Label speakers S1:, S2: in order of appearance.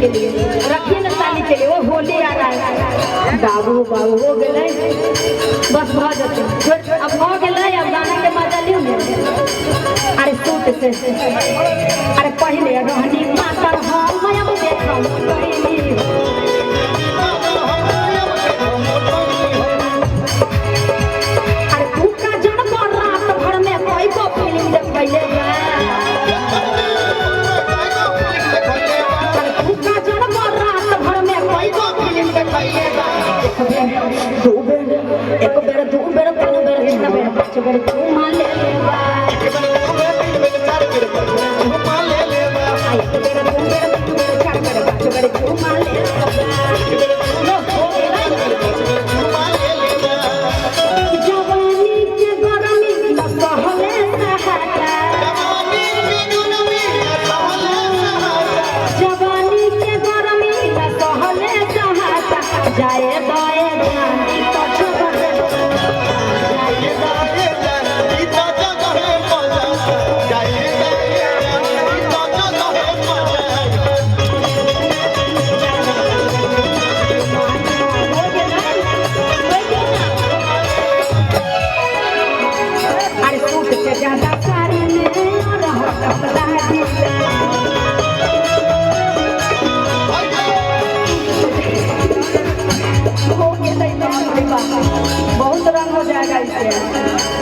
S1: के लिए, रखिए ना साली के लिए। वो होली आ रहा है, बाबू बाबू हो गए बस बहुत जाते अब हो गए। अब गाना के मजा लियो अरे सूट से अरे पहले रहनी मातर हम अब देखो अरे तू का जन पर रात भर में कोई को फिल्म देख पहले एक बेर दू बेर तीन बेर छह बेर पाँच बेर चुमा ले लेबा एक बेर दू बेर तीन बेर चार बेर चुमा ले लेबा एक बेर दू बेर तीन बेर चार बेर पाँच बेर चुमा ले लेबा एक बेर दू बेर चुमा ले लेबा जवानी के गरमी न सहले सहारा जवानी के गरमी न सहले सहारा जाए बाए जानी तो ज्यादा सारी में रहो कपड़ा बहुत रंग हो जाएगा इससे।